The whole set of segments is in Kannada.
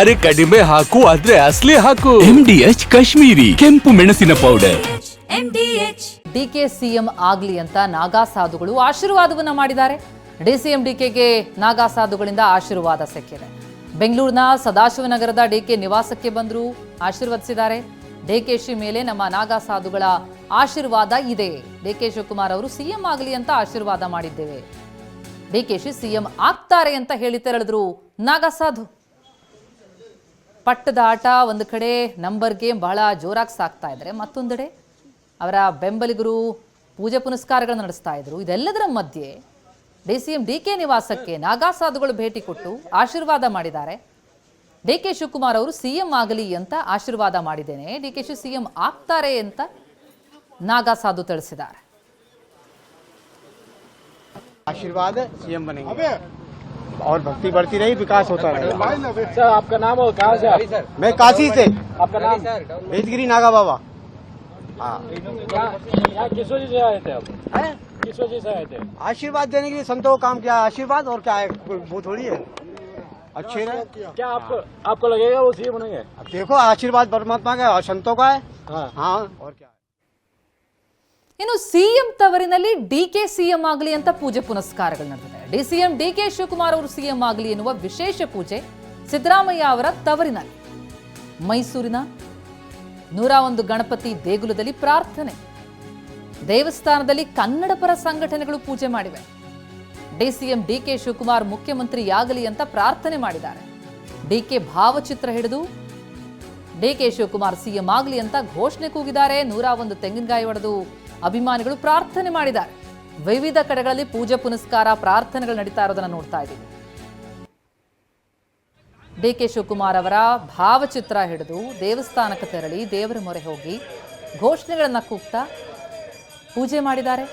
ಅರೆ ಕಡಿಮೆ ಹಾಕು ಆದ್ರೆ ಅಸಲಿ ಹಾಕು. MDH ಕಾಶ್ಮೀರಿ ಕೆಂಪು ಮೆಣಸಿನ ಪೌಡರ್. ಡಿಕೆ ಸಿಎಂ ಆಗ್ಲಿ ಅಂತ ನಾಗಾ ಸಾಧುಗಳು ಆಶೀರ್ವಾದವನ್ನ ಮಾಡಿದ್ದಾರೆ. ಡಿಸಿಎಂ ಡಿಕೆಗೆ ನಾಗಾ ಸಾಧುಗಳಿಂದ ಆಶೀರ್ವಾದ ಸಿಕ್ಕಿದೆ. ಬೆಂಗಳೂರಿನ ಸದಾಶಿವನಗರದ ಡಿಕೆ ನಿವಾಸಕ್ಕೆ ಬಂದರು, ಆಶೀರ್ವದಿಸಿದ್ದಾರೆ. ಡಿಕೆಶಿ ಮೇಲೆ ನಮ್ಮ ನಾಗಾ ಸಾಧುಗಳ ಆಶೀರ್ವಾದ ಇದೆ. ಡಿಕೆ ಶಿವಕುಮಾರ್ ಅವರು ಸಿಎಂ ಆಗಲಿ ಅಂತ ಆಶೀರ್ವಾದ ಮಾಡಿದ್ದೇವೆ. ಡಿಕೆಶಿ ಸಿಎಂ ಆಗ್ತಾರೆ ಅಂತ ಹೇಳಿ ತೆರಳಿದ್ರು ನಾಗಾ ಸಾಧು. ಪಟ್ಟದ ಆಟ ಒಂದು ಕಡೆ, ನಂಬರ್ ಗೇಮ್ ಬಹಳ ಜೋರಾಗಿ ಸಾಕ್ತಾ ಇದ್ದಾರೆ. ಮತ್ತೊಂದೆಡೆ ಅವರ ಬೆಂಬಲಿಗರು ಪೂಜೆ ಪುನಸ್ಕಾರಗಳನ್ನು ನಡೆಸ್ತಾ ಇದ್ರು. ಇದೆಲ್ಲದರ ಮಧ್ಯೆ ಡಿಸಿಎಂ ಡಿಕೆ ನಿವಾಸಕ್ಕೆ ನಾಗಾ ಸಾಧುಗಳು ಭೇಟಿ ಕೊಟ್ಟು ಆಶೀರ್ವಾದ ಮಾಡಿದ್ದಾರೆ. ಡಿಕೆ ಶಿವಕುಮಾರ್ ಅವರು ಸಿಎಂ ಆಗಲಿ ಅಂತ ಆಶೀರ್ವಾದ ಮಾಡಿದ್ದೇನೆ, ಡಿಕೆಶಿ ಸಿಎಂ ಆಗ್ತಾರೆ ಅಂತ ನಾಗಾ ಸಾಧು ತಿಳಿಸಿದ್ದಾರೆ. आशीर्वाद सीएम बनेंगे और भक्ति बढ़ती रही, विकास होता रहेगा। सर आपका नाम और कहाँ से? सर मैं काशी से। आपका नाम? भेजगिरी नागा बाबा। हाँ, यहाँ किस वजह से आए थे आप? किस वजह से आए थे? आशीर्वाद देने के लिए संतों को काम किया। आशीर्वाद और क्या है, वो थोड़ी है। अच्छे रहे। क्या आपको लगेगा वो सीएम बनेंगे? अब देखो, आशीर्वाद परमात्मा का और संतों का है। हाँ, और क्या। ಇನ್ನು ಸಿಎಂ ತವರಿನಲ್ಲಿ ಡಿಕೆ ಸಿಎಂ ಆಗಲಿ ಅಂತ ಪೂಜೆ ಪುನಸ್ಕಾರಗಳು ನಡೆದಿದೆ. ಡಿಸಿಎಂ ಡಿಕೆ ಶಿವಕುಮಾರ್ ಅವರು ಸಿಎಂ ಆಗಲಿ ಎನ್ನುವ ವಿಶೇಷ ಪೂಜೆ ಸಿದ್ದರಾಮಯ್ಯ ಅವರ ತವರಿನಲ್ಲಿ. ಮೈಸೂರಿನ 101 ಗಣಪತಿ ದೇಗುಲದಲ್ಲಿ ಪ್ರಾರ್ಥನೆ. ದೇವಸ್ಥಾನದಲ್ಲಿ ಕನ್ನಡ ಪರ ಸಂಘಟನೆಗಳು ಪೂಜೆ ಮಾಡಿವೆ. ಡಿಸಿಎಂ ಡಿಕೆ ಶಿವಕುಮಾರ್ ಮುಖ್ಯಮಂತ್ರಿಯಾಗಲಿ ಅಂತ ಪ್ರಾರ್ಥನೆ ಮಾಡಿದ್ದಾರೆ. ಡಿಕೆ ಭಾವಚಿತ್ರ ಹಿಡಿದು ಡಿಕೆ ಶಿವಕುಮಾರ್ ಸಿಎಂ ಆಗಲಿ ಅಂತ ಘೋಷಣೆ ಕೂಗಿದ್ದಾರೆ. 101 ತೆಂಗಿನಕಾಯಿ ಹೊಡೆದು ಅಭಿಮಾನಿಗಳು ಪ್ರಾರ್ಥನೆ ಮಾಡಿದ್ದಾರೆ. ವಿವಿಧ ಕಡೆಗಳಲ್ಲಿ ಪೂಜೆ ಪುನಸ್ಕಾರ ಪ್ರಾರ್ಥನೆಗಳು ನಡೀತಾ ಇರೋದನ್ನ ನೋಡ್ತಾ ಇದ್ದೀವಿ. ಡಿಕೆ ಶಿವಕುಮಾರ್ ಅವರ ಭಾವಚಿತ್ರ ಹಿಡಿದು ದೇವಸ್ಥಾನಕ್ಕೆ ತೆರಳಿ ದೇವರ ಮೊರೆ ಹೋಗಿ ಘೋಷಣೆಗಳನ್ನ ಕೂಗ್ತಾ ಪೂಜೆ ಮಾಡಿದ್ದಾರೆ.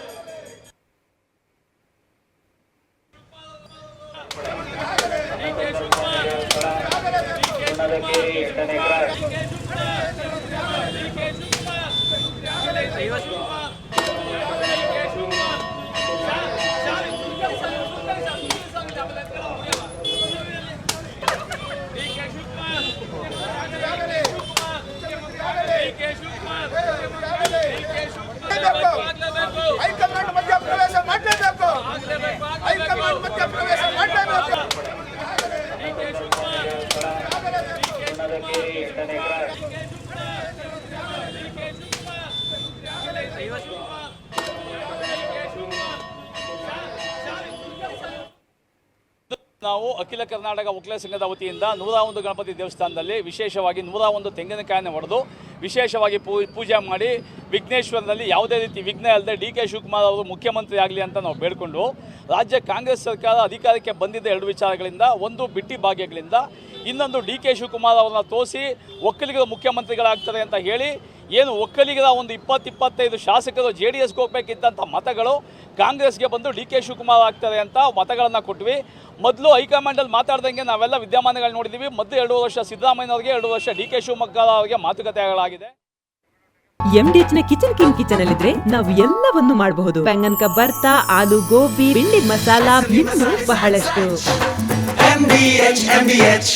ನಾವು ಅಖಿಲ ಕರ್ನಾಟಕ ಒಕ್ಕಲಿಗ ಸಂಘದ ವತಿಯಿಂದ 101 ಗಣಪತಿ ದೇವಸ್ಥಾನದಲ್ಲಿ ವಿಶೇಷವಾಗಿ 101 ತೆಂಗಿನಕಾಯನ್ನು ಹೊಡೆದು ವಿಶೇಷವಾಗಿ ಪೂಜೆ ಮಾಡಿ ವಿಘ್ನೇಶ್ವರನಲ್ಲಿ ಯಾವುದೇ ರೀತಿ ವಿಘ್ನ ಇಲ್ಲದೆ ಡಿಕೆ ಶಿವಕುಮಾರ್ ಅವರು ಮುಖ್ಯಮಂತ್ರಿ ಆಗಲಿ ಅಂತ ನಾವು ಬೇಡಿಕೊಂಡು ರಾಜ್ಯ ಕಾಂಗ್ರೆಸ್ ಸರ್ಕಾರ ಅಧಿಕಾರಕ್ಕೆ ಬಂದಿದ್ದ 2 ವಿಚಾರಗಳಿಂದ, ಒಂದು ಬಿಟ್ಟಿ ಭಾಗ್ಯಗಳಿಂದ, ಇನ್ನೊಂದು ಡಿಕೆ ಶಿವಕುಮಾರ್ ಅವರನ್ನ ತೋರಿಸಿ ಒಕ್ಕಲಿಗರ ಮುಖ್ಯಮಂತ್ರಿಗಳಾಗ್ತಾರೆ ಅಂತ ಹೇಳಿ ಏನು ಒಕ್ಕಲಿಗರ ಒಂದು 20-25 ಶಾಸಕರು JDSಗೆ ಹೋಗಬೇಕಿದ್ದಂಥ ಮತಗಳು ಕಾಂಗ್ರೆಸ್ಗೆ ಬಂದು ಡಿಕೆ ಶಿವಕುಮಾರ್ ಆಗ್ತಾರೆ ಅಂತ ಮತಗಳನ್ನು ಕೊಟ್ವಿ. ಮೊದಲು ಹೈಕಮಾಂಡಲ್ಲಿ ಮಾತಾಡ್ದಂಗೆ ನಾವೆಲ್ಲ ವಿದ್ಯಮಾನಗಳು ನೋಡಿದ್ದೀವಿ. ಮೊದಲು 2 ವರ್ಷ ಸಿದ್ದರಾಮಯ್ಯನವರಿಗೆ, 2 ವರ್ಷ ಡಿಕೆ ಶಿವಕುಮಾರ್ ಅವರಿಗೆ ಮಾತುಕತೆಗಳಾಗಿದೆ. MDH ನ ಕಿಚನ್ ಕಿಂಗ್ ಕಿಚನ್ ಅಲ್ಲಿದ್ರೆ ನಾವು ಎಲ್ಲವನ್ನು ಮಾಡಬಹುದು. ಬೆಂಗನ್ ಕ ಬರ್ತಾ, ಆಲೂ ಗೋಬಿ, ಭಿಂಡಿ ಮಸಾಲಾ, ಇನ್ನೂ ಬಹಳಷ್ಟು. MDH